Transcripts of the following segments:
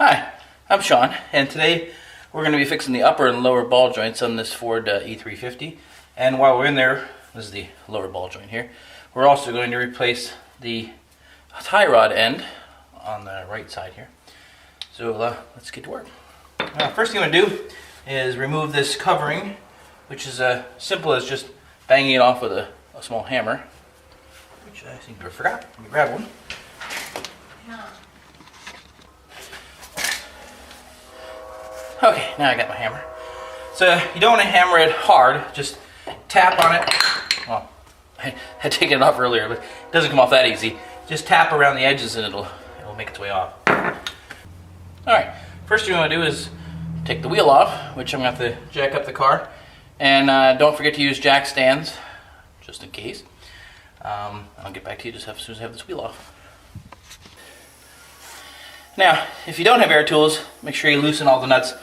Hi, I'm Sean, and today we're going to be fixing the upper and lower ball joints on this Ford E350. And while we're in there, this is the lower ball joint here, we're also going to replace the tie rod end on the right side here. So let's get to work. First thing I'm going to do is remove this covering, which is as simple as just banging it off with a small hammer, which I seem to have forgot. Let me grab one. Okay, now I got my hammer. So you don't want to hammer it hard, just tap on it. Well, I had taken it off earlier, but it doesn't come off that easy. Just tap around the edges and it'll make its way off. Alright, first thing you want to do is take the wheel off, which I'm going to have to jack up the car. And don't forget to use jack stands, just in case. I'll get back to you just as soon as I have this wheel off. Now, if you don't have air tools, make sure you loosen all the nuts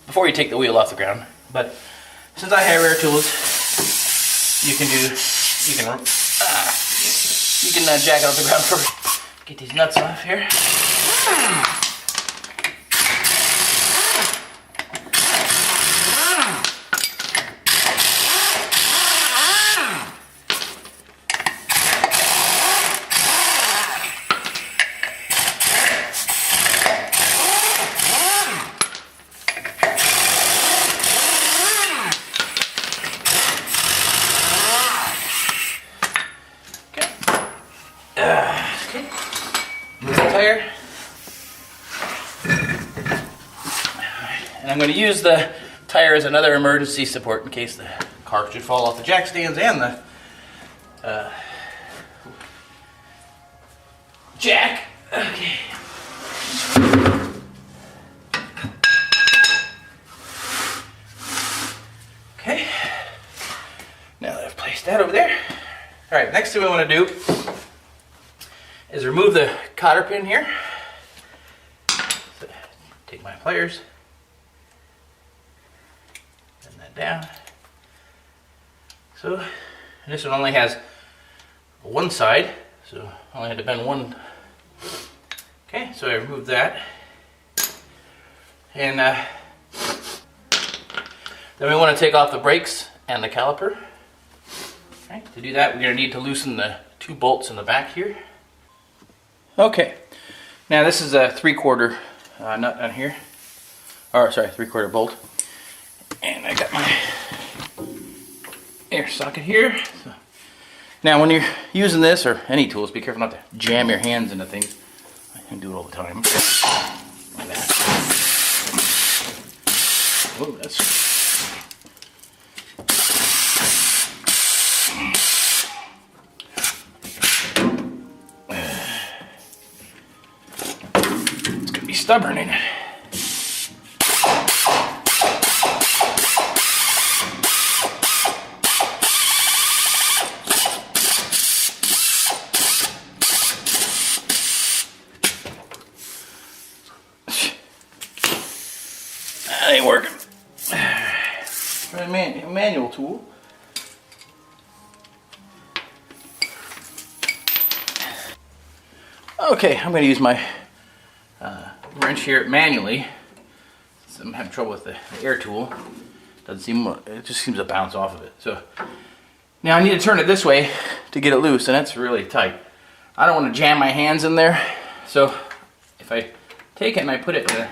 before you take the wheel off the ground. But since I have air tools, you can jack it off the ground first. Get these nuts off here. Move the tire. And I'm going to use the tire as another emergency support in case the car should fall off the jack stands and the jack. Okay. Okay. Now that I've placed that over there. Alright, next thing we want to do is remove the cotter pin here. So, take my pliers, bend that down. So this one only has one side, so I only had to bend one. Okay, so I removed that. And then we want to take off the brakes and the caliper. Okay, to do that, we're going to need to loosen the two bolts in the back here. Okay, now this is a 3/4 nut on here, or sorry, 3/4 bolt, and I got my air socket here. So, now when you're using this, or any tools, be careful not to jam your hands into things. I can do it all the time. Like that. Oh, that's... stubborn in it. That ain't working. Try a manual tool. Okay, I'm going to use my wrench here manually. I'm having trouble with the air tool. Doesn't seem, it just seems to bounce off of it. So now I need to turn it this way to get it loose, and it's really tight. I don't want to jam my hands in there. So if I take it and I put it there,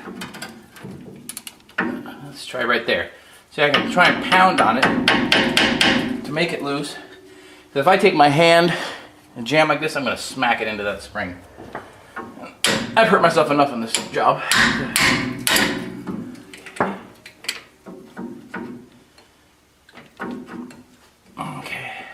let's try right there. See, I can try and pound on it to make it loose. So if I take my hand and jam like this, I'm going to smack it into that spring. I've hurt myself enough in this job. Okay.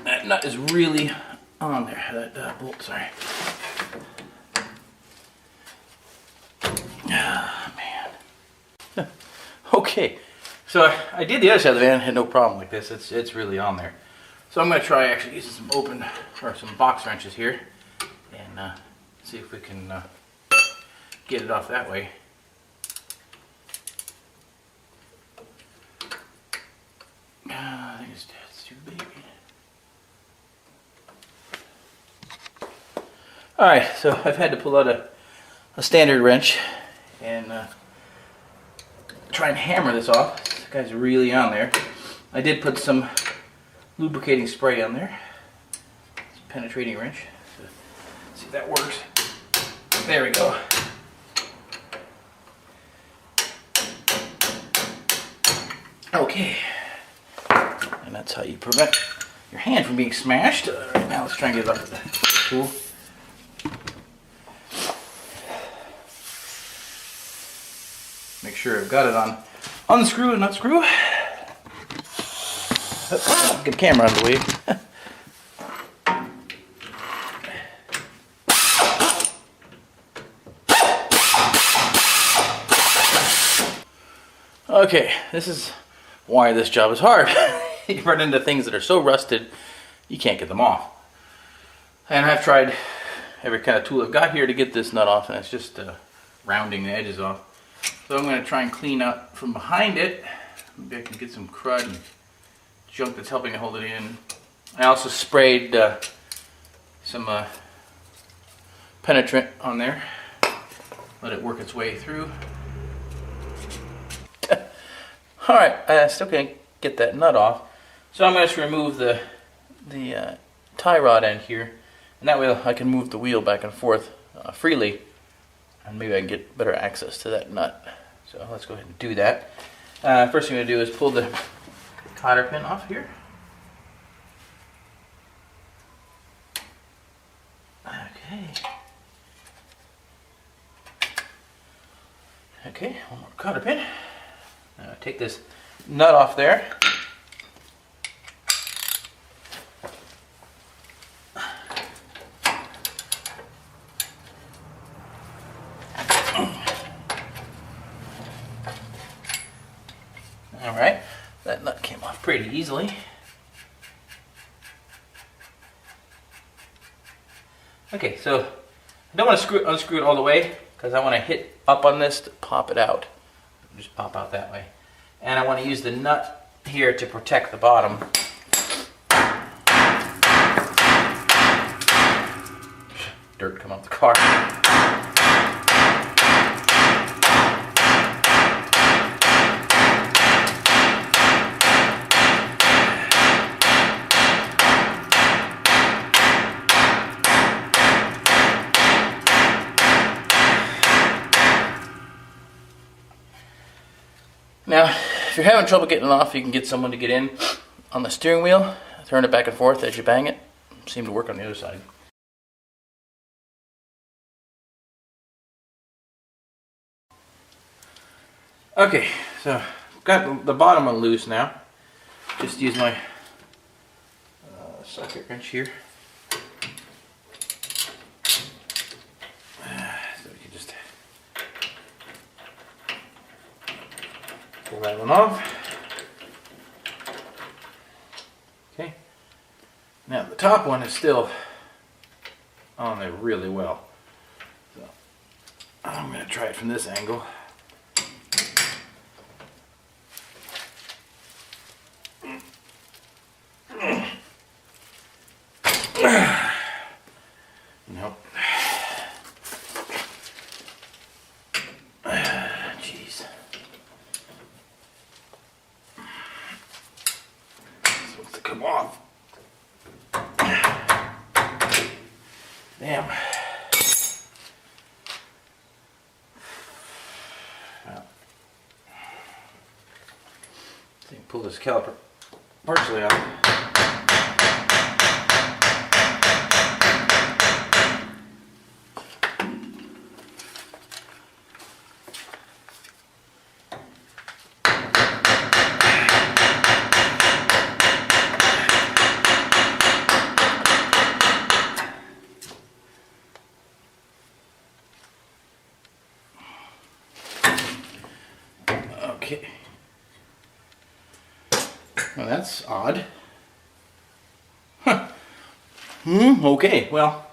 That nut is really on there, that bolt, sorry. Ah, man. Okay, so I did the other side of the van, had no problem like this. It's really on there. So I'm going to try actually using some box wrenches here and see if we can get it off that way. I think it's too big. Alright, so I've had to pull out a standard wrench and try and hammer this off. This guy's really on there. I did put some lubricating spray on there. It's a penetrating wrench. So, see if that works. There we go. Okay. And that's how you prevent your hand from being smashed. Alright, now let's try and get it off the tool. Make sure I've got it on unscrew and not screw. Oh, get the camera out of the way. Okay, this is why this job is hard. You run into things that are so rusted, you can't get them off. And I've tried every kind of tool I've got here to get this nut off, and it's just rounding the edges off. So I'm going to try and clean up from behind it. Maybe I can get some crud and junk that's helping to hold it in. I also sprayed some penetrant on there. Let it work its way through. Alright, I still can't get that nut off. So I'm going to just remove the tie rod end here. And that way I can move the wheel back and forth freely. And maybe I can get better access to that nut. So let's go ahead and do that. First thing I'm going to do is pull the cotter pin off here. Okay. Okay, one more cotter pin. Now take this nut off there. Alright, that nut came off pretty easily. Okay, so I don't want to unscrew it all the way because I want to hit up on this to pop it out. Just pop out that way. And I want to use the nut here to protect the bottom. Dirt come off the car. Now, if you're having trouble getting it off, you can get someone to get in on the steering wheel, turn it back and forth as you bang it. Seemed to work on the other side. Okay, so got the bottom one loose now. Just use my socket wrench here. So we can just pull that one off. Okay. Now the top one is still on there really well. So I'm going to try it from this angle. Nope. Jeez. It's supposed to come off. Damn. Well, see, pull this caliper partially off. Okay. Well, that's odd. Huh. Okay, well,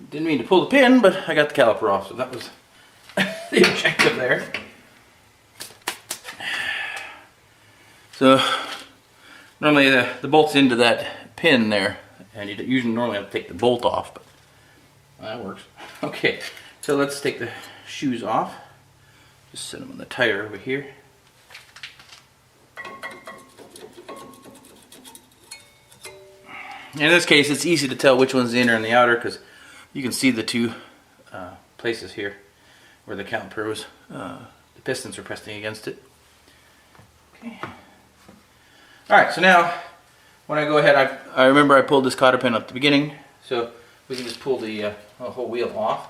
Didn't mean to pull the pin, but I got the caliper off, so that was the objective there. So normally the bolt's into that pin there, and you usually normally have to take the bolt off, but that works. Okay, so let's take the shoes off. Just set them on the tire over here. In this case, it's easy to tell which one's the inner and the outer because you can see the two places here where the caliper was, the pistons are pressing against it. Okay. Alright, so now when I go ahead, I remember I pulled this cotter pin at the beginning, so we can just pull the whole wheel off.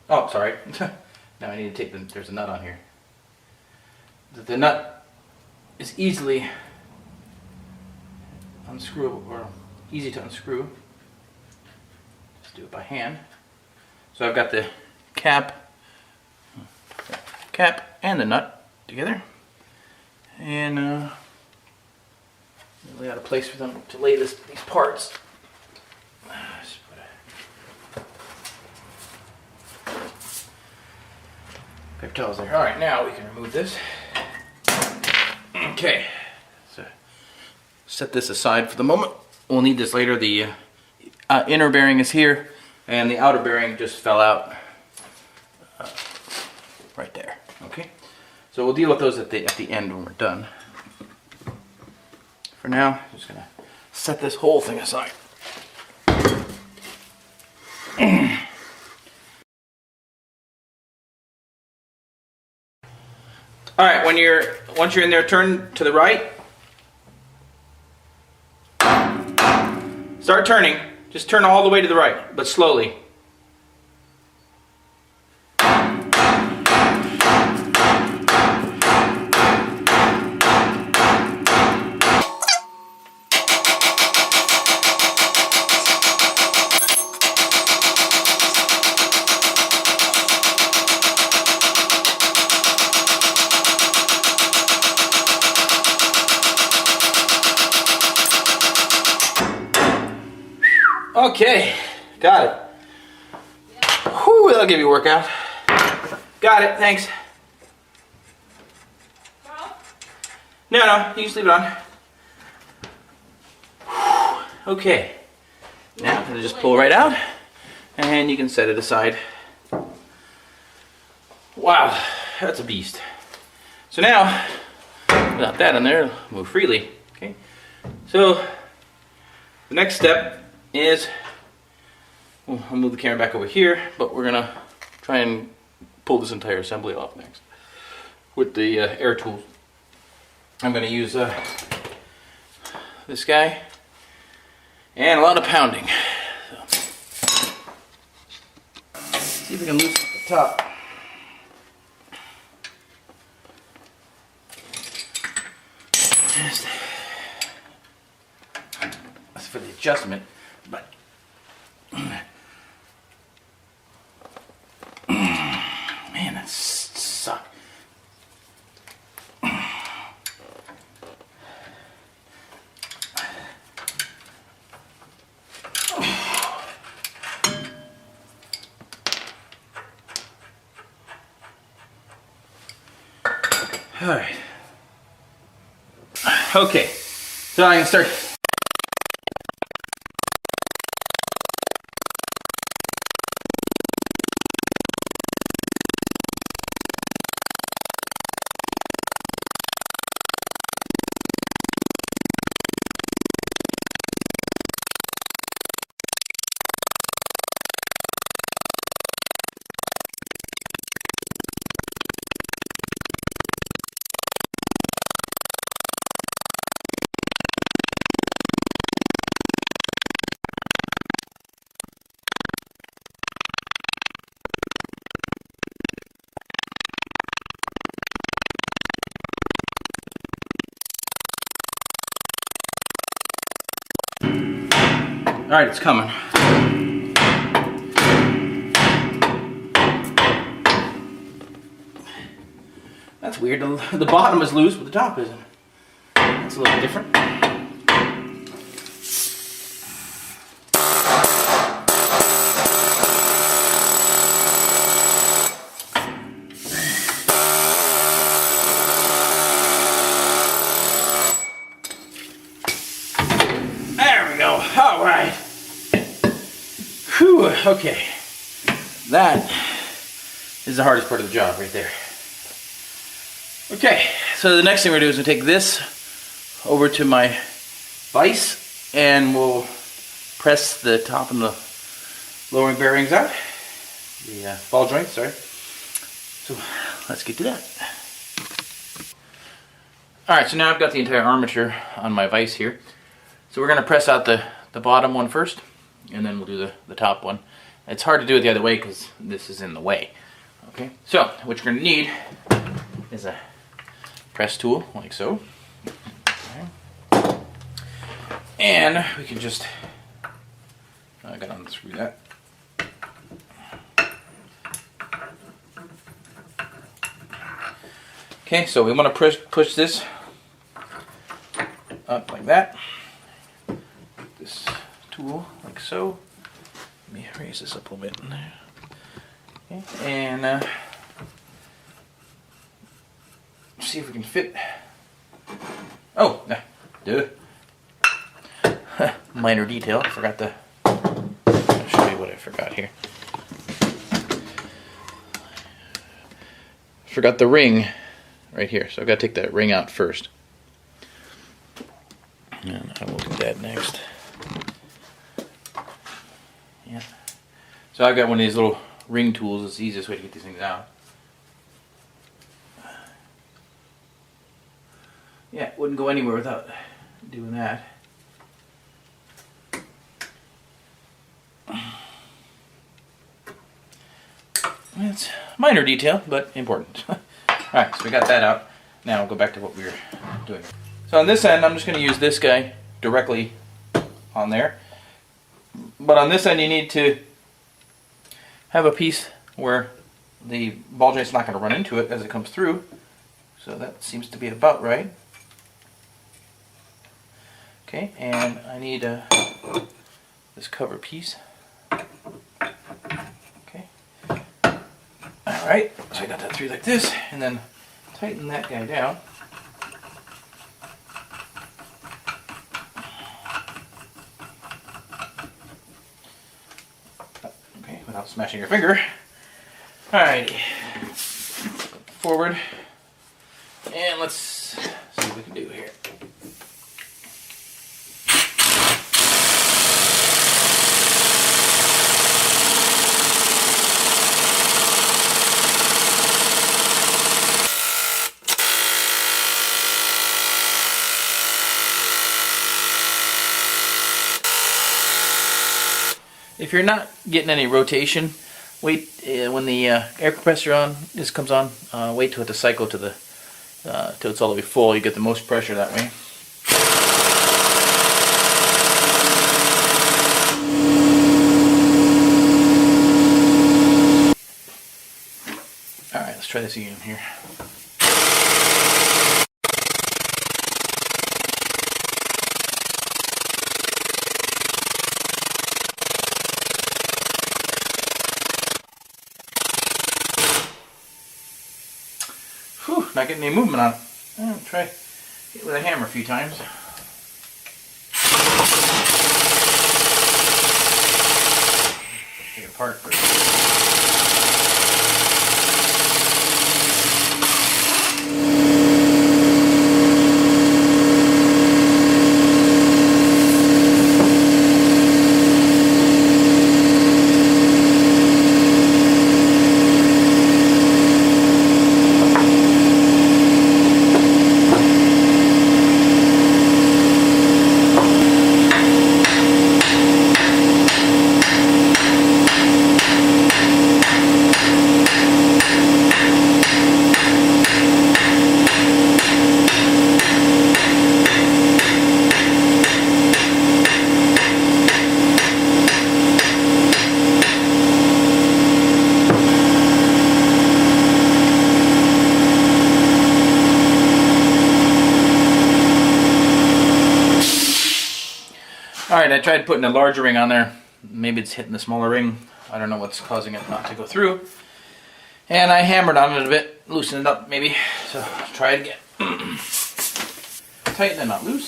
Oh, sorry. Now I need to take there's a nut on here. The nut is easily unscrewable, or easy to unscrew. Just do it by hand. So I've got the cap and the nut together, and really out of place for them to lay these parts. Paper towels there. All right, now we can remove this. Okay, so set this aside for the moment. We'll need this later. The inner bearing is here, and the outer bearing just fell out right there. Okay, so we'll deal with those at the end when we're done. For now, I'm just gonna set this whole thing aside. All right, once you're in there, turn to the right. Start turning. Just turn all the way to the right, but slowly. Okay, got it. Whew, that'll give you a workout. Got it, thanks. No, you can just leave it on. Whew, okay, now I'm gonna just pull right out, and you can set it aside. Wow, that's a beast. So now, without that in there, it'll move freely. Okay, so the next step is, well, I'll move the camera back over here, but we're gonna try and pull this entire assembly off next with the air tools. I'm gonna use this guy and a lot of pounding. So, see if we can loosen the top. That's for the adjustment. But man, that sucks. All right. Okay. So I can start. All right, it's coming. That's weird. The bottom is loose, but the top isn't. That's a little different. Okay, that is the hardest part of the job right there. Okay, so the next thing we're going to do is we'll take this over to my vise and we'll press the top and the lowering bearings out. The ball joints, sorry. So let's get to that. Alright, so now I've got the entire armature on my vise here. So we're going to press out the bottom one first, and then we'll do the top one. It's hard to do it the other way because this is in the way. Okay, so what you're going to need is a press tool, like so. Okay. And we can just, I got to unscrew that. Okay, so we want to push this up like that. This tool, like so. Let me raise this up a little bit. Okay, and see if we can fit. Oh, duh. Minor detail. I forgot the. I'll show you what I forgot here. Forgot the ring right here, so I've got to take that ring out first. And I will do that next. Yeah. So I've got one of these little ring tools. It's the easiest way to get these things out. Yeah, it wouldn't go anywhere without doing that. It's a minor detail, but important. Alright, so we got that out. Now we'll go back to what we were doing. So on this end, I'm just going to use this guy directly on there. But on this end, you need to have a piece where the ball joint's not going to run into it as it comes through. So that seems to be about right. Okay, and I need this cover piece. Okay. Alright, so I got that through like this, and then tighten that guy down. Okay, without smashing your finger. Alrighty. Forward. And let's see what we can do here. If you're not getting any rotation, wait when the air compressor comes on. Wait till it to cycle to the till it's all the way full. You get the most pressure that way. All right, let's try this again here. Not getting any movement on it. I'll try it with a hammer a few times. Take it apart first. Alright, I tried putting a larger ring on there. Maybe it's hitting the smaller ring. I don't know what's causing it not to go through. And I hammered on it a bit, loosened it up maybe. So try it again. Tighten and not loose.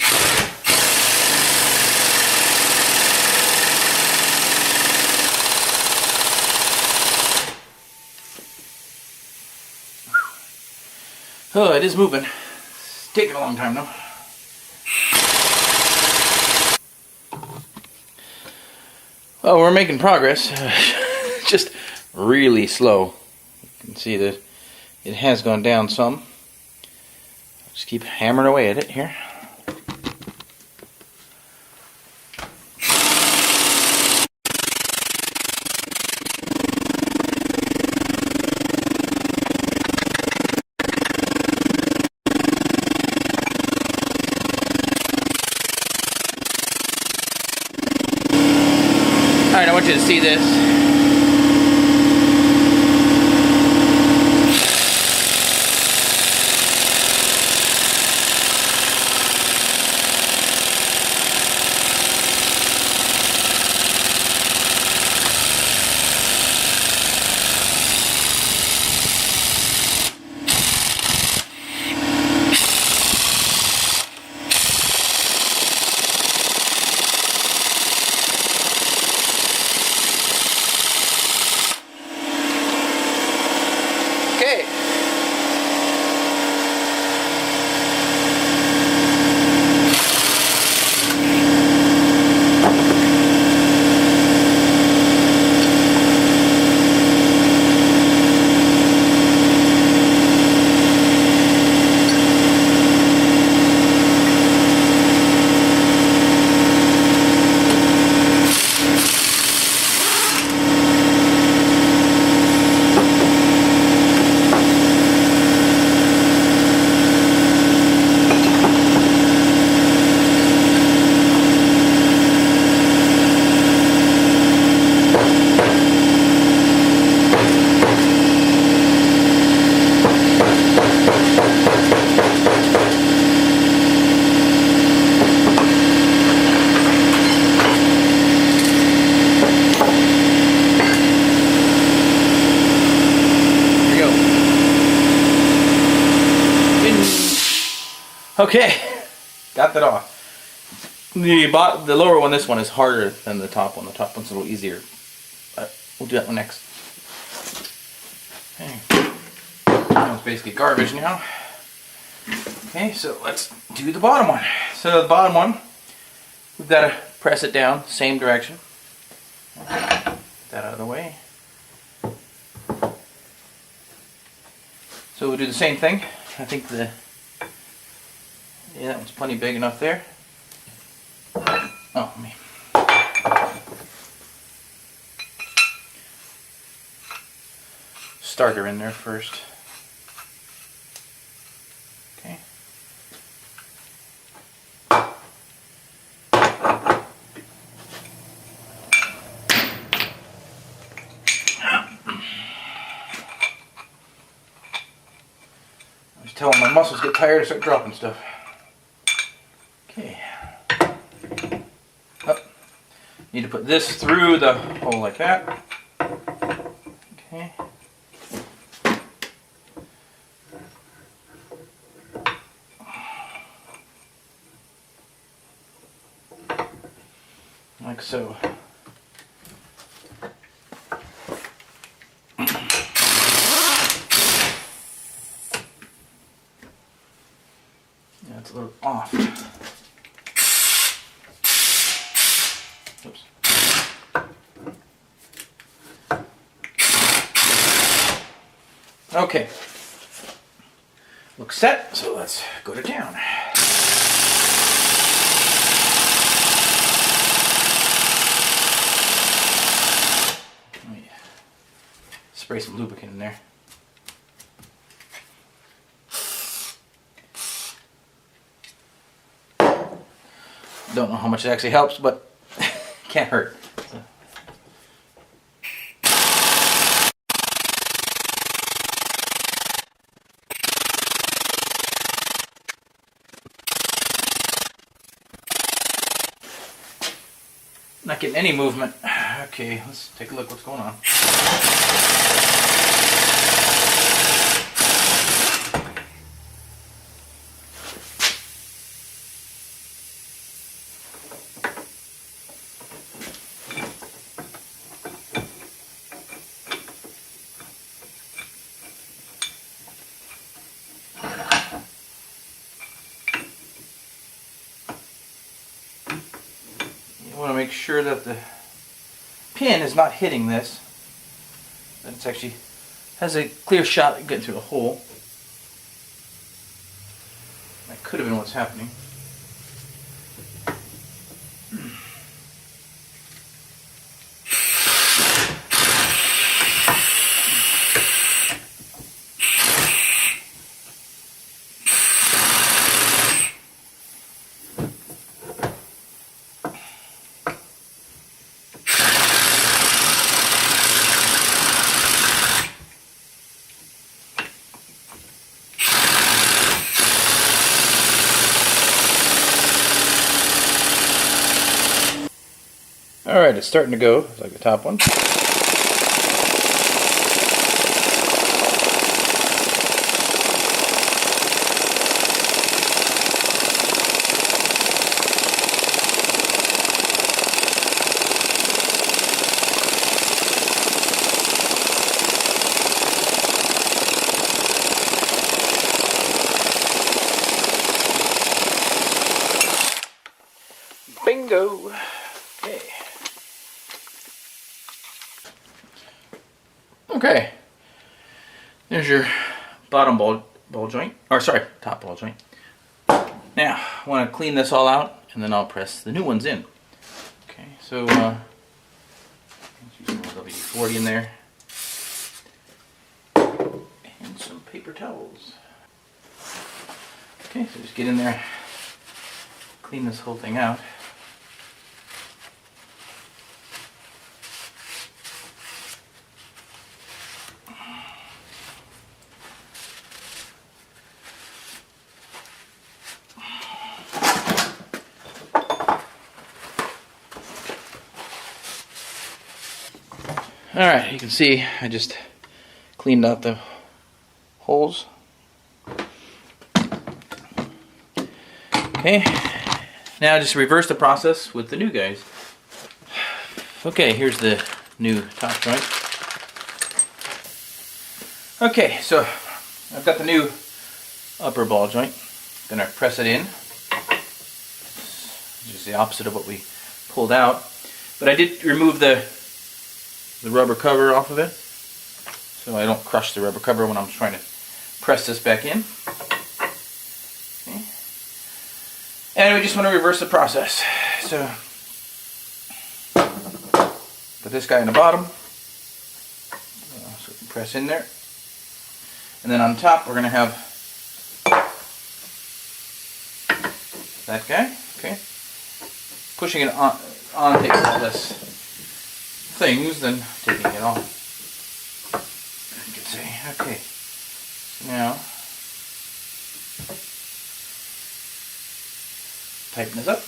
Oh, it is moving. It's taking a long time though. Well, we're making progress. Just really slow. You can see that it has gone down some. Just keep hammering away at it here. Alright, I want you to see this. Okay. Okay, got that off. The lower one, this one, is harder than the top one. The top one's a little easier. We'll do that one next. Okay. That one's basically garbage now. Okay, so let's do the bottom one. So the bottom one, we've got to press it down, same direction. Get that out of the way. So we'll do the same thing. I think yeah, that one's plenty big enough there. Oh, me. Starter in there first. Okay. I was telling my muscles get tired, I start dropping stuff. Okay. Up. Need to put this through the hole like that. Okay. Like so. Yeah, it's a little off. Oops. Okay. Looks set, so let's go to town. Let me spray some lubricant in there. Don't know how much it actually helps, but can't hurt. So. Not getting any movement. Okay, let's take a look what's going on. want to make sure that the pin is not hitting this. That it's actually has a clear shot at getting through the hole. That could have been what's happening. Alright, it's starting to go, it's like the top one. Bingo! Okay. Okay, there's your bottom ball joint, or sorry, top ball joint. Now, I want to clean this all out, and then I'll press the new ones in. Okay, so let's use some WD-40 in there, and some paper towels. Okay, so just get in there, clean this whole thing out. Alright, you can see I just cleaned out the holes. Okay, now just reverse the process with the new guys. Okay, here's the new top joint. Okay, so I've got the new upper ball joint. Gonna press it in. Just the opposite of what we pulled out. But I did remove the rubber cover off of it, so I don't crush the rubber cover when I'm trying to press this back in. Okay. And we just want to reverse the process. So put this guy in the bottom, so we can press in there, and then on top we're going to have that guy. Okay, pushing it on takes all this things than taking it off. You could say, okay, now tighten this up.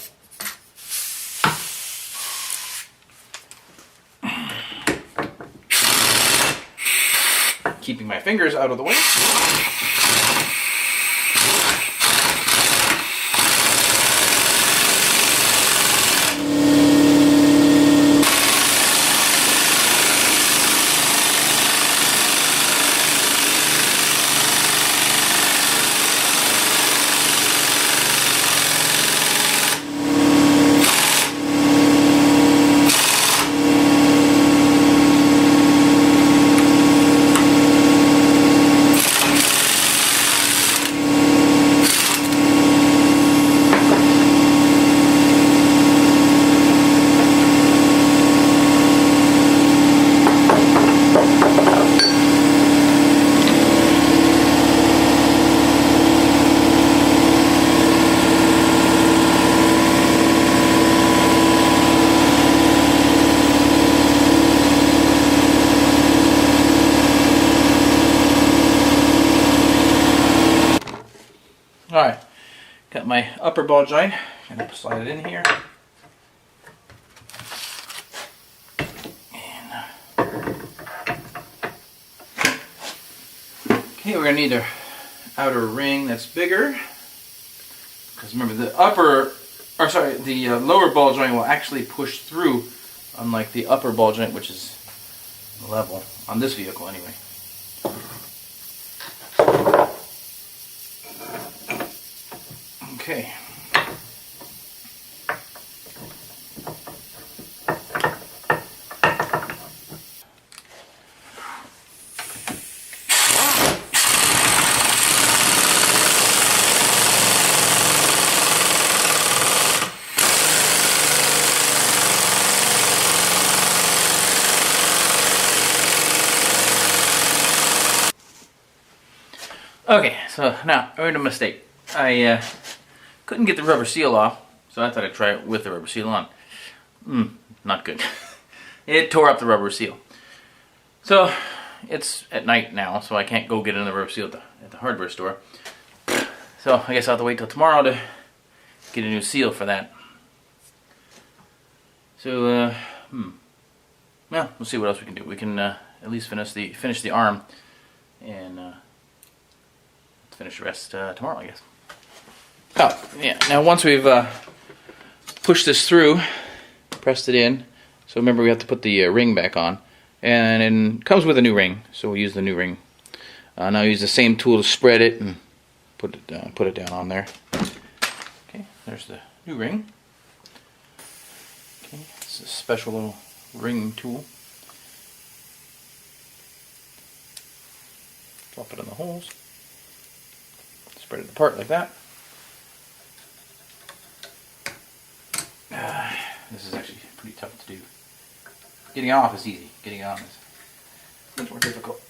Keeping my fingers out of the way. Alright, got my upper ball joint. I'm going to slide it in here. Okay, we're going to need an outer ring that's bigger. Because remember, the lower ball joint will actually push through, unlike the upper ball joint, which is level, on this vehicle anyway. Okay. Okay, so now I made a mistake. I couldn't get the rubber seal off, so I thought I'd try it with the rubber seal on. Not good. It tore up the rubber seal. So it's at night now, so I can't go get another rubber seal at the hardware store. So I guess I'll have to wait till tomorrow to get a new seal for that. So, well, we'll see what else we can do. We can at least finish the arm, and finish the rest tomorrow, I guess. Oh, yeah. Now once we've pushed this through, pressed it in. So remember, we have to put the ring back on, and it comes with a new ring. So we'll use the new ring. Now use the same tool to spread it and put it down on there. Okay, there's the new ring. Okay, it's a special little ring tool. Drop it in the holes. Spread it apart like that. This is actually pretty tough to do. Getting off is easy. Getting on is much more difficult.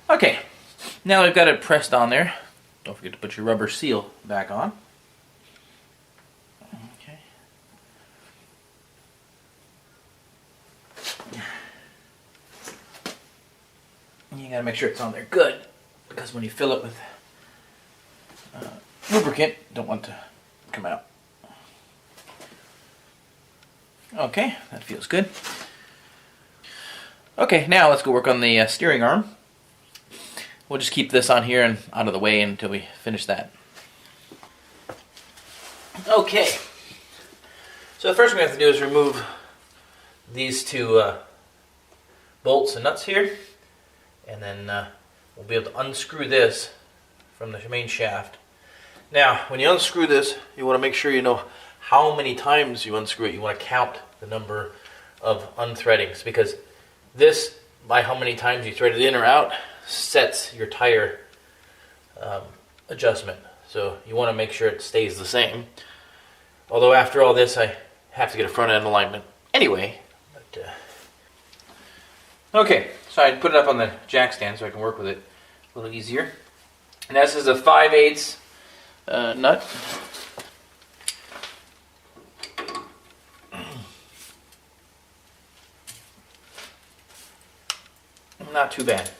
Okay, now we've got it pressed on there. Don't forget to put your rubber seal back on. Okay. And you gotta make sure it's on there good, because when you fill it with lubricant, don't want to come out. Okay, that feels good. Okay, now let's go work on the steering arm. We'll just keep this on here and out of the way until we finish that. Okay, so the first thing we have to do is remove these two bolts and nuts here, and then we'll be able to unscrew this from the main shaft. Now, when you unscrew this, you want to make sure you know how many times you unscrew it. You want to count the number of unthreadings, because this, by how many times you thread it in or out, sets your tire adjustment. So you want to make sure it stays the same. Although after all this, I have to get a front end alignment anyway. But, okay, so I put it up on the jack stand so I can work with it a little easier. And this is a 5/8 nut. Not too bad.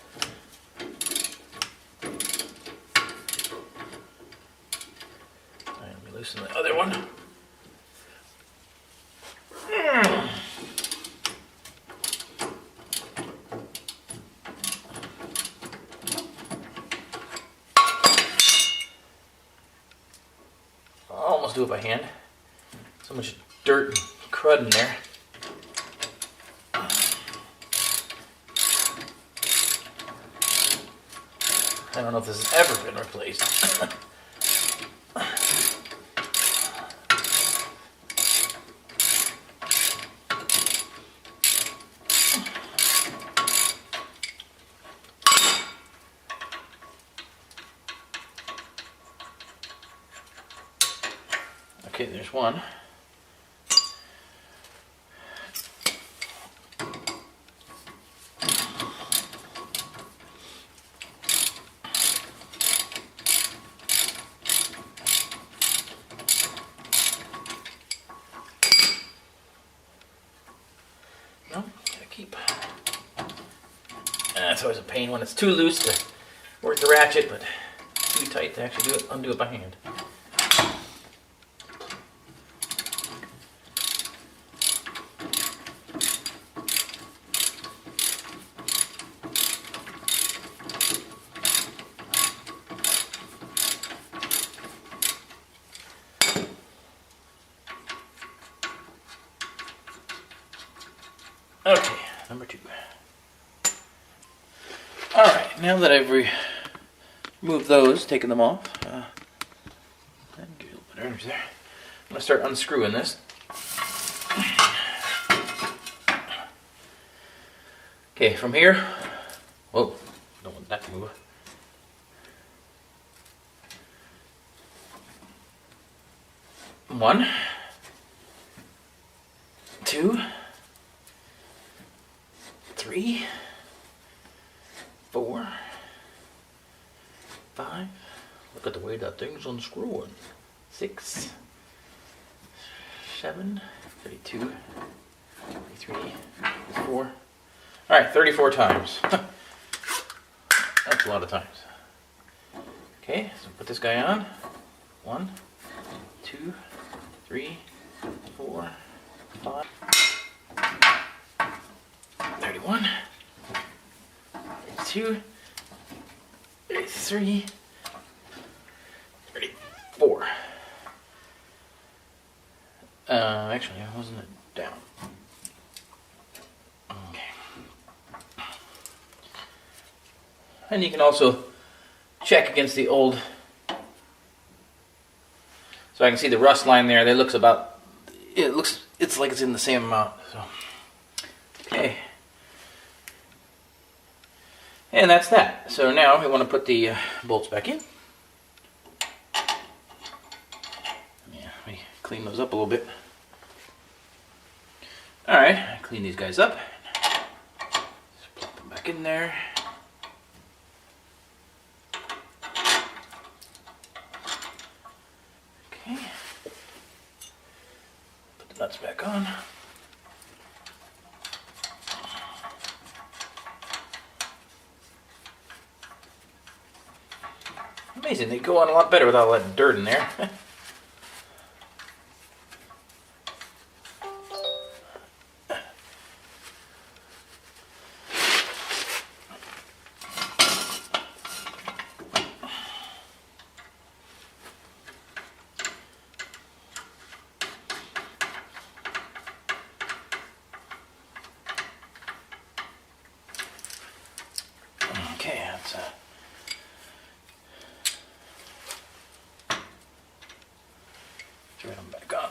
Let me loosen the other one. I'll almost do it by hand. So much dirt and crud in there. I don't know if this has ever been replaced. Okay, there's one. No, gotta keep. It's always a pain when it's too loose to work the ratchet, but too tight to actually undo it by hand. Okay, number 2. Alright, now that I've removed those, taken them off, and get a little bit of energy there, I'm going to start unscrewing this. Okay, from here, whoa, don't want that to move. One, 2, 3, Look at the way that thing's unscrewing. 6, 7, 32, 33, 34. Alright, 34 times. That's a lot of times. Okay, so put this guy on. 1, 2, 3, 4, 5, 31, 32, 33, 34. Actually, wasn't it down? Okay. And you can also check against the old. So I can see the rust line there. That looks about. It's like it's in the same amount. So, okay. And that's that. So now we want to put the bolts back in. Yeah, let me clean those up a little bit. Alright, clean these guys up. Just plop them back in there. Okay. Put the nuts back on. Amazing, they go on a lot better without letting dirt in there. Okay, that's turn them back on.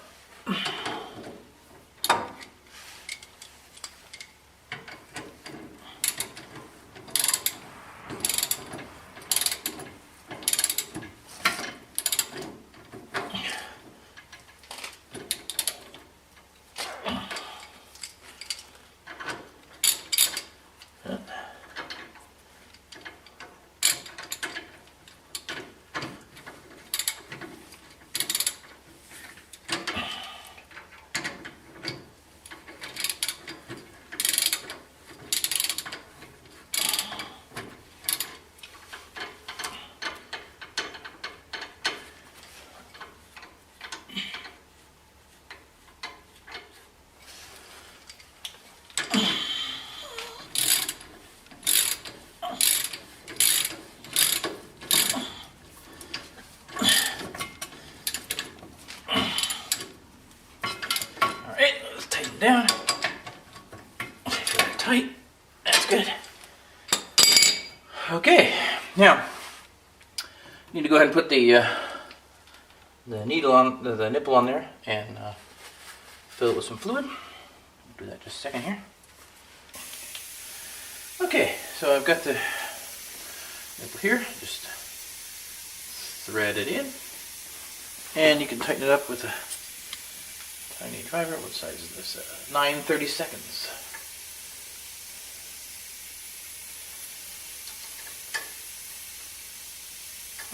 Down. Feel that tight. That's good. Okay, now need to go ahead and put the needle on the nipple on there and fill it with some fluid. Do that just a second here. Okay, so I've got the nipple here. Just thread it in, and you can tighten it up with a tiny driver. What size is this? 9/32.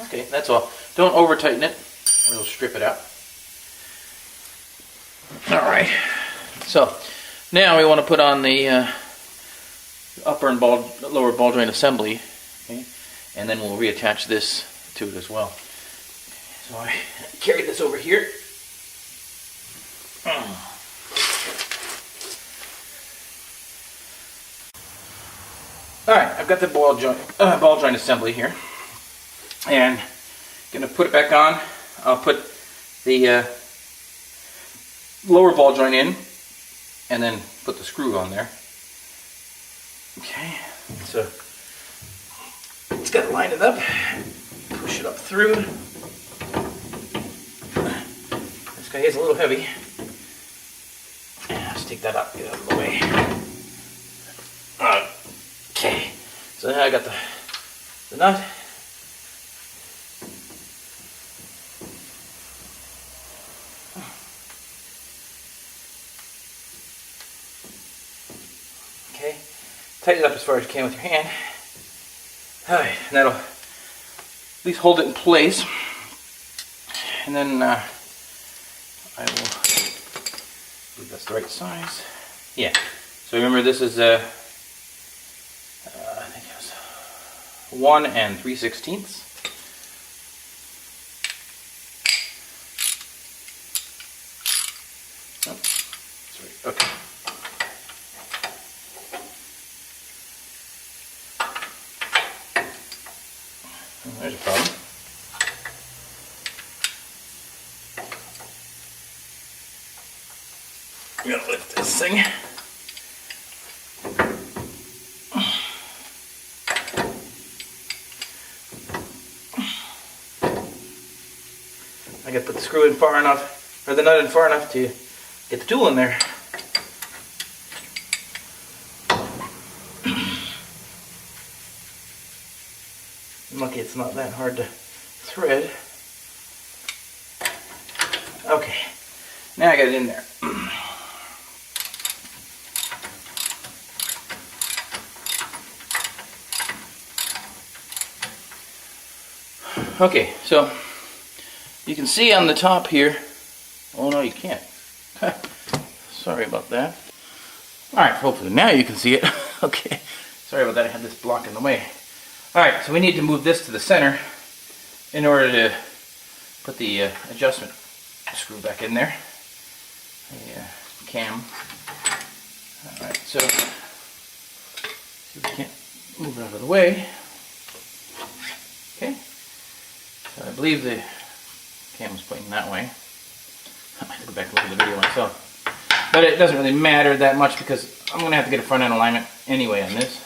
Okay, that's all. Don't over tighten it, or it'll strip it out. Alright, so now we want to put on the upper and lower ball joint assembly, okay? And then we'll reattach this to it as well. So I carry this over here. Alright, I've got the ball joint assembly here, and I'm going to put it back on. I'll put the lower ball joint in, and then put the screw on there. Okay, so it's got to line it up, push it up through. This guy is a little heavy. Let's take that up, get out of the way. Okay, so now I got the nut. Okay, tighten it up as far as you can with your hand. Alright, that'll at least hold it in place. And then I will believe that's the right size. Yeah. So remember, this is I think it was 1 3/16. Oh, that's right. Okay. There's a problem. I'm gonna lift this thing. I gotta put the screw in far enough, or the nut in far enough to get the tool in there. I'm lucky it's not that hard to thread. Okay, now I got it in there. Okay, so you can see on the top here. Oh no, you can't. Sorry about that. Alright, hopefully now you can see it. Okay, sorry about that, I had this block in the way. Alright, so we need to move this to the center in order to put the adjustment screw back in there. The cam. Alright, so see if we can't move it out of the way. Okay. So I believe the cam is pointing that way. I might have to go back and look at the video myself. But it doesn't really matter that much because I'm going to have to get a front end alignment anyway on this.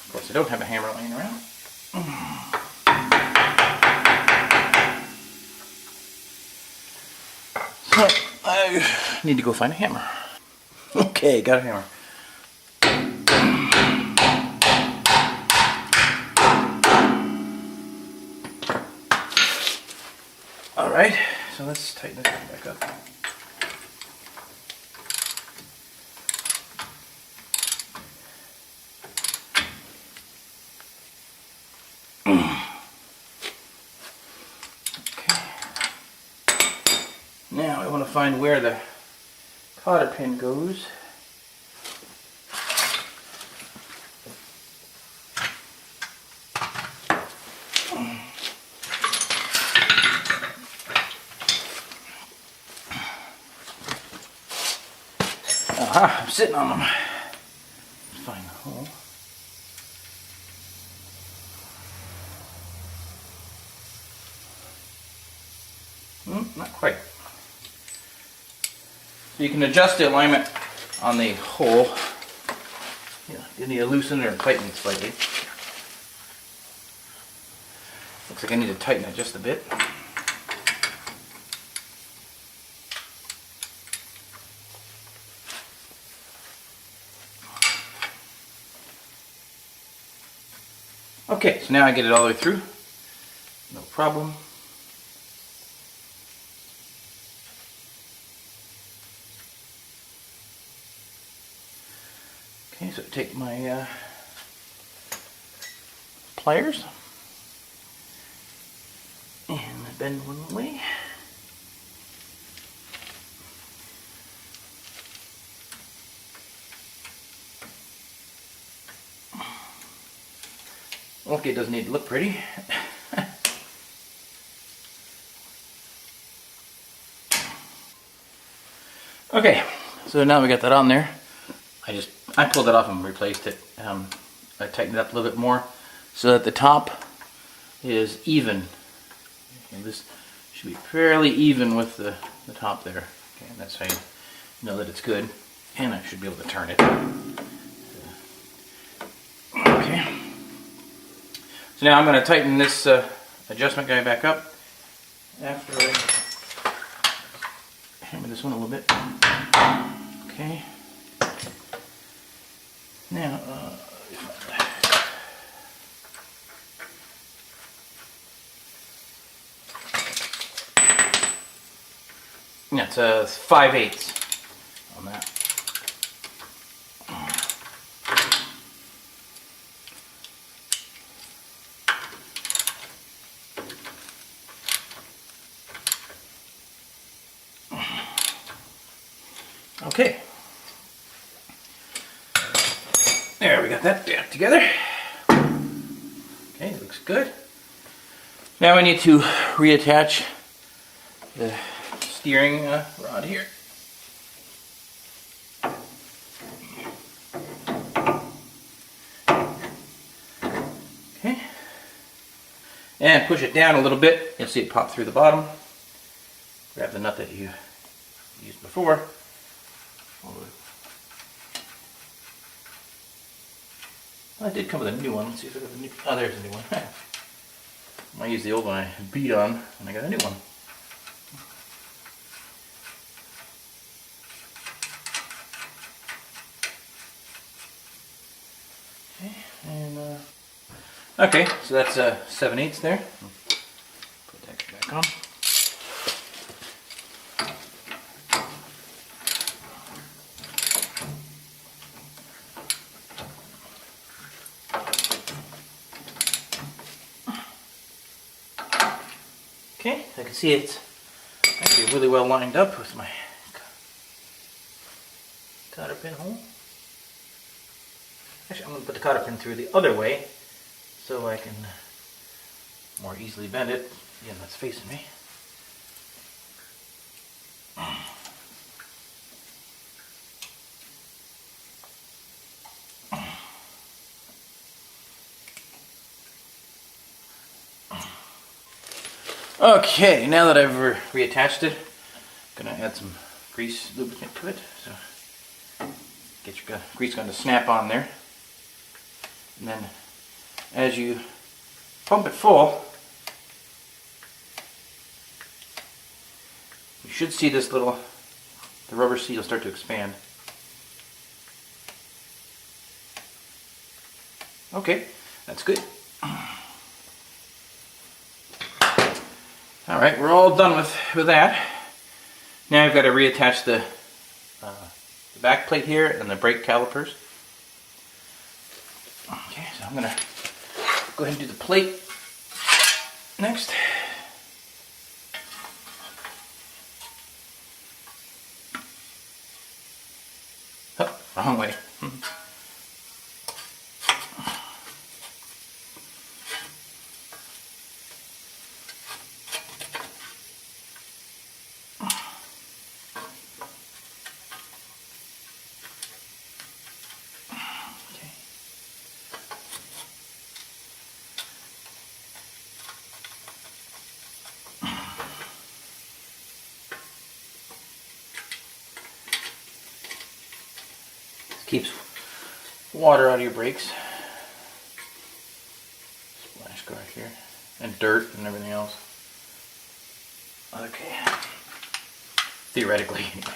Of course, I don't have a hammer laying around. So I need to go find a hammer. Okay, got a hammer. Alright, so let's tighten this back up. Okay. Now I want to find where the cotter pin goes. Aha, I'm sitting on them. Let's find the hole. Not quite. So you can adjust the alignment on the hole. You need to loosen it or tighten it slightly. Looks like I need to tighten it just a bit. Okay, so now I get it all the way through. No problem. Okay, so take my pliers and bend one way. Okay, it doesn't need to look pretty. Okay, so now we got that on there. I pulled it off and replaced it. I tightened it up a little bit more so that the top is even. And this should be fairly even with the top there. Okay, and that's how you know that it's good. And I should be able to turn it. Okay. So now I'm going to tighten this adjustment guy back up after I hammer this one a little bit. Okay. Now, That's a 5/8 on that. Okay. There, we got that back together. Okay, looks good. Now we need to reattach the steering rod here. Okay. And push it down a little bit. You'll see it pop through the bottom. Grab the nut that you used before. I did come with a new one. Let's see if I got a new. Oh, there's a new one. I used the old one I beat on, and I got a new one. Okay, and okay, so that's 7/8 there. Put that back on. Okay, I can see it's actually really well lined up with my cotter pin hole. Actually, I'm going to put the cotter pin through the other way so I can more easily bend it. Again, that's facing me. Okay, now that I've reattached it, I'm going to add some grease lubricant to it. So get your grease gun to snap on there. And then as you pump it full, you should see this the rubber seat will start to expand. Okay, that's good. Alright, we're all done with that. Now I've got to reattach the back plate here and the brake calipers. Okay, so I'm going to go ahead and do the plate next. Oh, wrong way. Keeps water out of your brakes. Splash guard here. And dirt and everything else. Okay. Theoretically, anyway.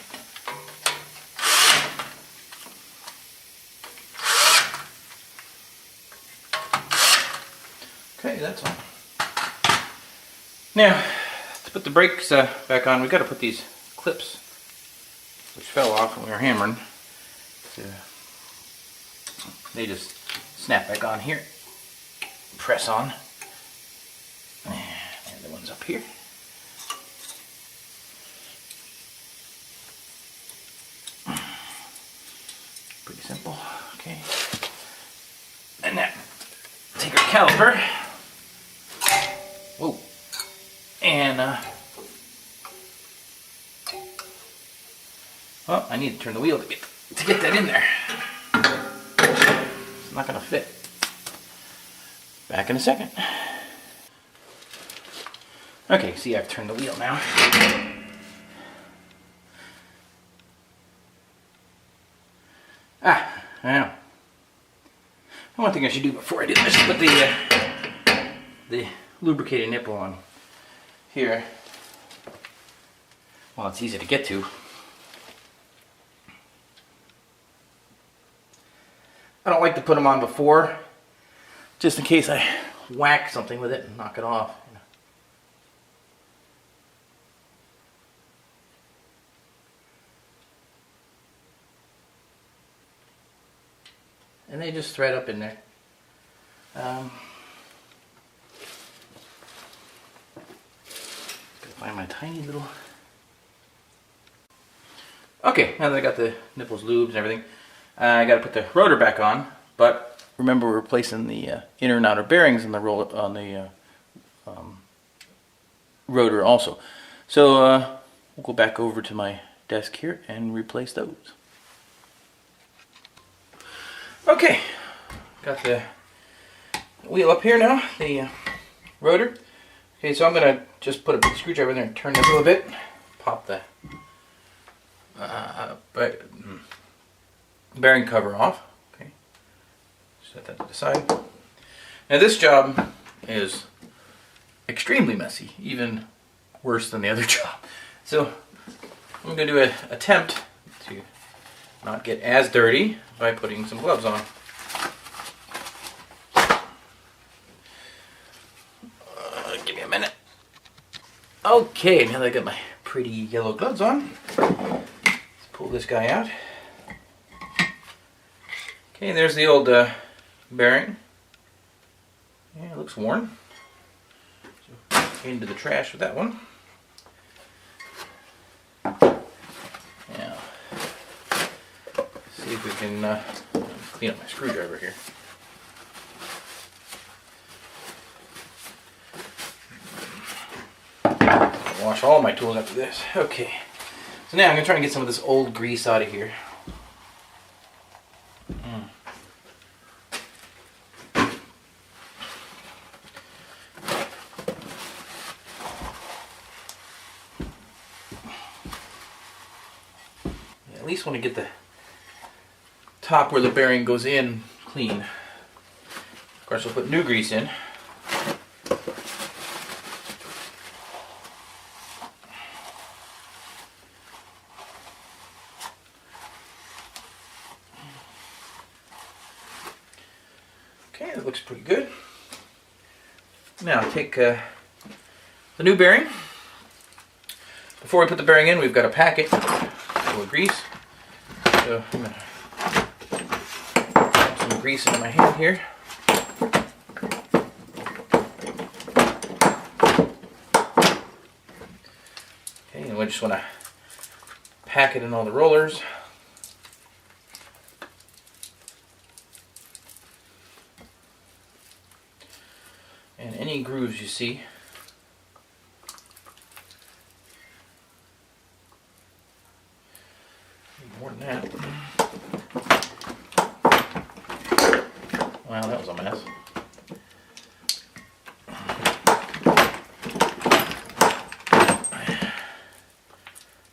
Okay, that's on. Now, to put the brakes back on, we've got to put these clips, which fell off when we were hammering. They just snap back on here, press on, and the one's up here. Pretty simple, okay. And now, take our caliper, whoa, and well, I need to turn the wheel to get that in there. It's not going to fit. Back in a second. Okay, see, I've turned the wheel now. Now. One thing I should do before I do this is put the lubricating nipple on here. Well, it's easy to get to. I don't like to put them on before, just in case I whack something with it and knock it off. and they just thread up in there. Gotta find my tiny little... Okay, now that I got the nipples lubed and everything, I gotta put the rotor back on, but remember we're replacing the inner and outer bearings on the rotor also. So we'll go back over to my desk here and replace those. Okay, got the wheel up here now, the rotor. Okay, so I'm gonna just put a big screwdriver in there and turn it a little bit, pop the bearing cover off. Okay, set that to the side. Now this job is extremely messy, even worse than the other job. So I'm going to do an attempt to not get as dirty by putting some gloves on. Give me a minute. Okay, now that I got my pretty yellow gloves on, let's pull this guy out. Okay, there's the old bearing. Yeah, it looks worn. So, into the trash with that one. Now, see if we can clean up my screwdriver here. Wash all my tools after this. Okay. So now I'm going to try and get some of this old grease out of here. At least want to get the top where the bearing goes in clean. Of course, we'll put new grease in. Okay, that looks pretty good. Now take the new bearing. Before we put the bearing in, we've got to pack it full of grease. So I'm going to put some grease into my hand here. Okay, and we just want to pack it in all the rollers. And any grooves you see. More than that. Wow, that was a mess.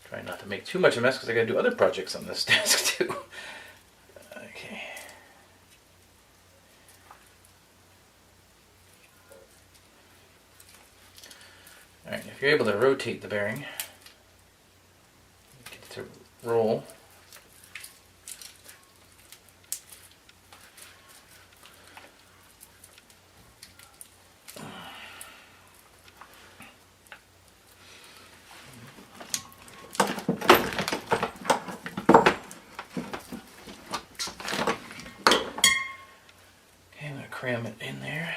Try not to make too much of a mess because I got to do other projects on this desk too. Okay. Alright, if you're able to rotate the bearing, get it to roll. Okay, I'm going to cram it in there.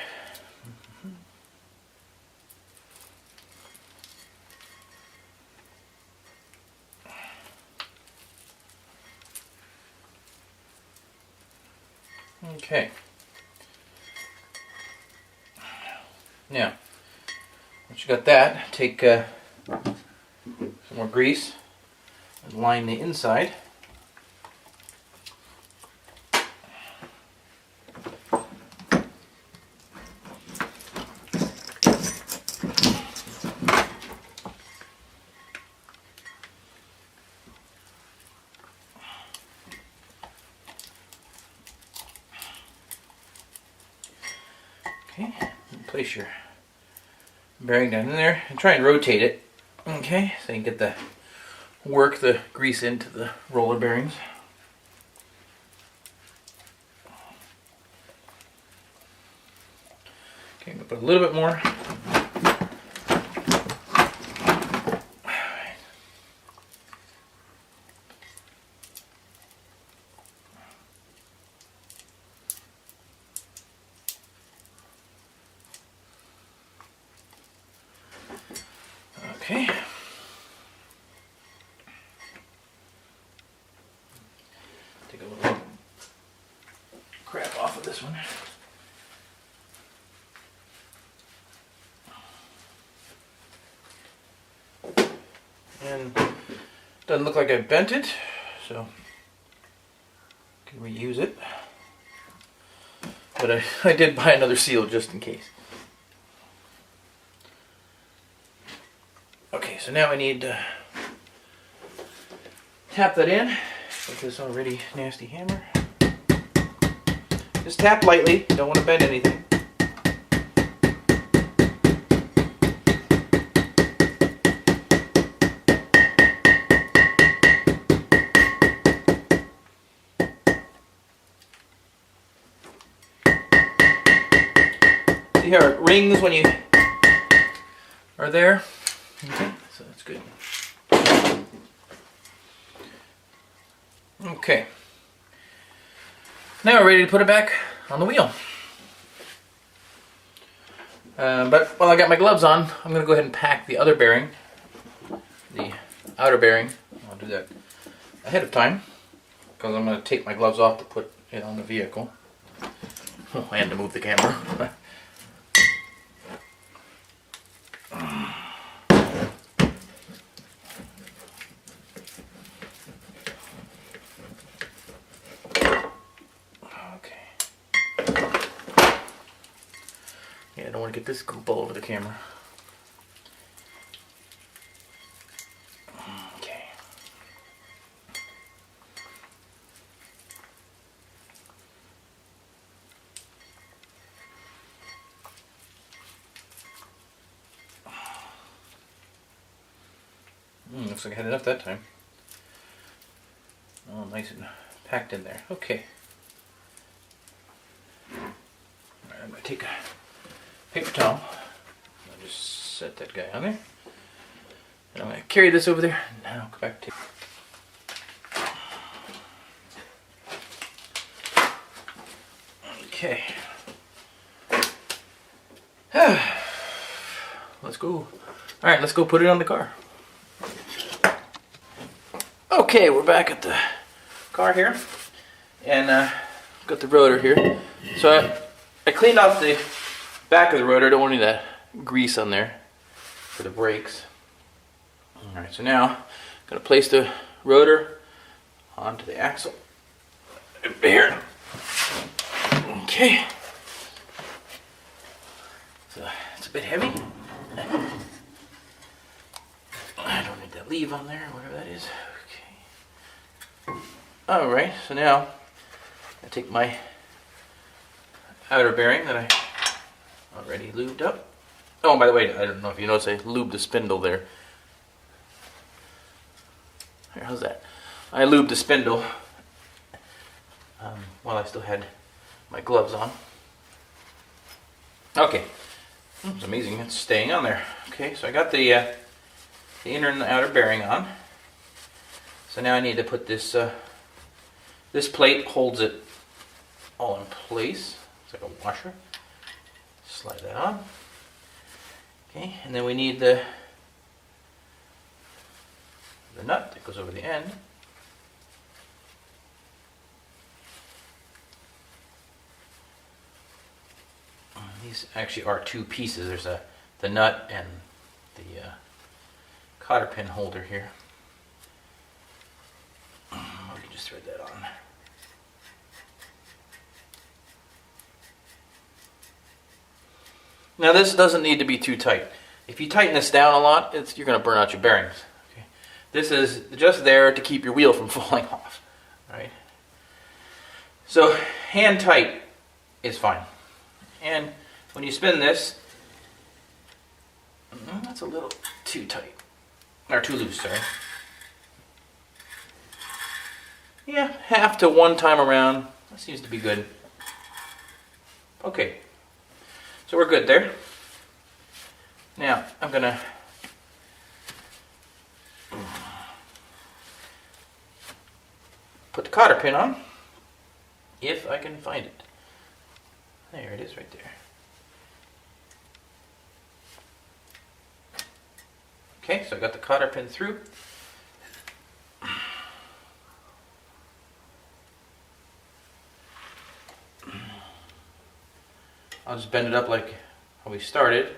Okay. Now, once you got that, take some more grease and line the inside. Okay, place your bearing down in there and try and rotate it. Okay, so you can get work the grease into the roller bearings. Okay, I'm gonna put a little bit more. this one. And doesn't look like I bent it, so can reuse it. But I did buy another seal just in case. Okay, so now I need to tap that in with this already nasty hammer. Just tap lightly, don't want to bend anything. See how it rings when you are there? Okay, so that's good. Okay. Now we're ready to put it back on the wheel. But while I got my gloves on, I'm going to go ahead and pack the other bearing, the outer bearing. I'll do that ahead of time because I'm going to take my gloves off to put it on the vehicle. Oh, I had to move the camera. Yeah, I don't want to get this goop all over the camera. Okay. Looks like I had enough that time. Oh, nice and packed in there. Okay. Alright, I'm going to take a paper towel. I'll just set that guy on there. And I'm going to carry this over there. Now go back to... Okay. Let's go. Alright, let's go put it on the car. Okay, we're back at the car here. And got the rotor here. So I cleaned off the back of the rotor. I don't want any of that grease on there for the brakes. Alright, so now I'm going to place the rotor onto the axle. Here. Okay. So it's a bit heavy. I don't need that leave on there, whatever that is. Okay. Alright, so now I take my outer bearing that I already lubed up. Oh, and by the way, I don't know if you noticed, I lubed the spindle there. Here, how's that? I lubed the spindle while I still had my gloves on. Okay, it's amazing, it's staying on there. Okay, so I got the inner and the outer bearing on. So now I need to put this, this plate holds it all in place. It's like a washer. Slide that on. Okay, and then we need the nut that goes over the end. These actually are two pieces. There's the nut and the cotter pin holder here. We can just thread that on. Now this doesn't need to be too tight. If you tighten this down a lot, you're going to burn out your bearings. Okay. This is just there to keep your wheel from falling off. Right? So hand tight is fine. And when you spin this, that's a little too tight. Or too loose, sorry. Yeah, half to one time around. That seems to be good. Okay. So we're good there. Now, I'm going to put the cotter pin on, if I can find it. There it is right there. Okay, so I got the cotter pin through. I'll just bend it up like how we started.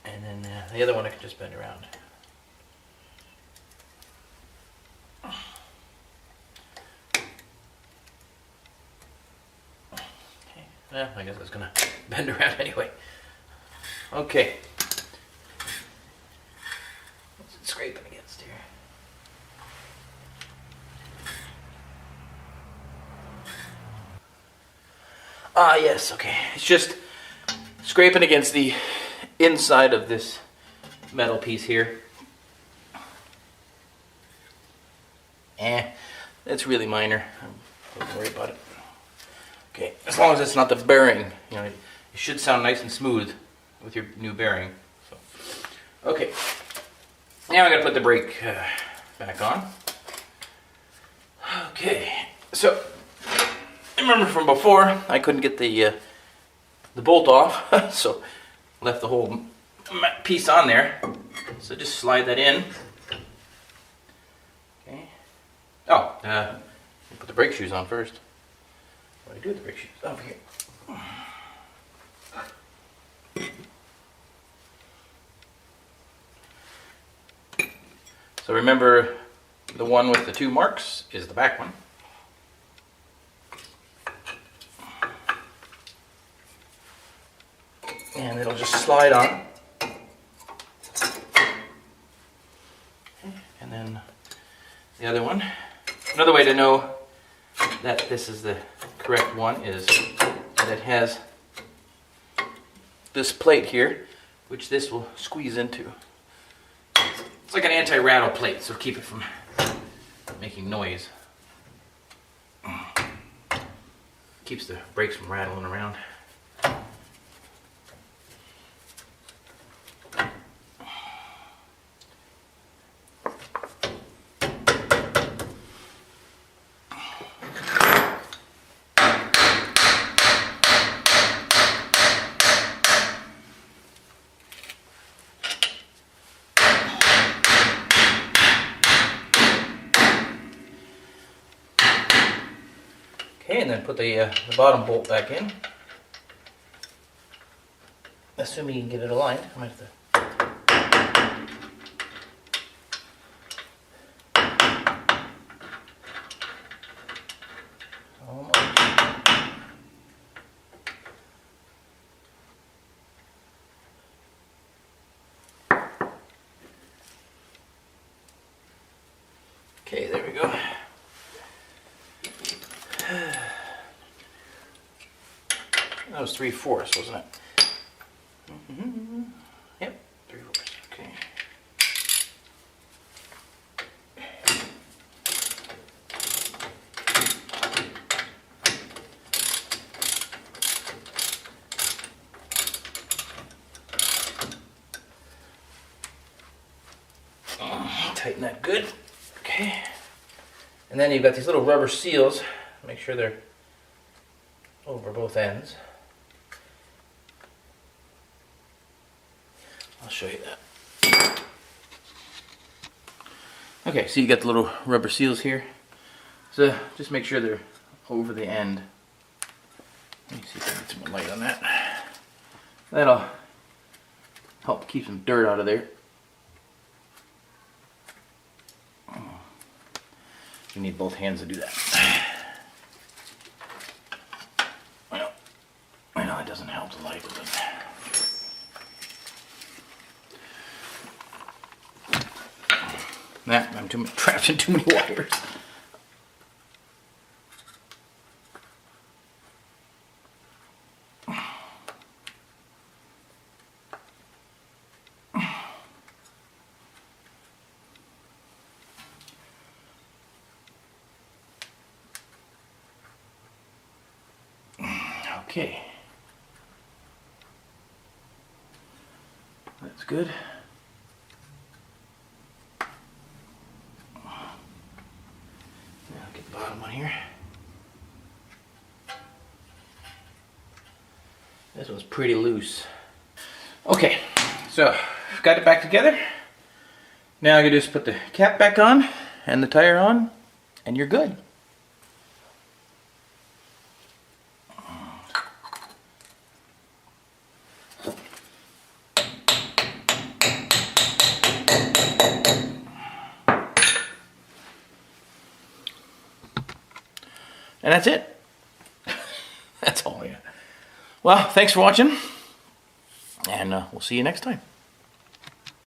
And then the other one I can just bend around. Okay, well, I guess that's gonna bend around anyway. Okay. What's it scraping against here? Ah, yes, okay. It's just scraping against the inside of this metal piece here. It's really minor. Don't worry about it. Okay, as long as it's not the bearing, you know, it should sound nice and smooth with your new bearing. So, okay, now I gotta put the brake back on. Okay, so I remember from before I couldn't get the bolt off, so left the whole piece on there. So just slide that in. Okay. Oh, put the brake shoes on first. What do I do with the brake shoes? Over here. So remember, the one with the 2 marks is the back one. And it'll just slide on. And then the other one. Another way to know that this is the correct one is that it has this plate here, which this will squeeze into. It's like an anti-rattle plate, so keep it from making noise. Keeps the brakes from rattling around. Okay, and then put the bottom bolt back in. Assuming you can get it aligned. I might have to. Almost. Okay, there we go. That was 3/4, wasn't it? Yep, 3/4. Okay. Tighten that good. Okay. And then you've got these little rubber seals. Make sure they're over both ends. I'll show you that. Okay, so you got the little rubber seals here. So just make sure they're over the end. Let me see if I can get some light on that. That'll help keep some dirt out of there. You need both hands to do that. I know it doesn't help the light, but I'm trapped in too many wires. Okay. That's good. Now get the bottom one here. This one's pretty loose. Okay, so got it back together. Now I can just put the cap back on and the tire on, and you're good. And that's it. That's all I got. Well, thanks for watching, and we'll see you next time.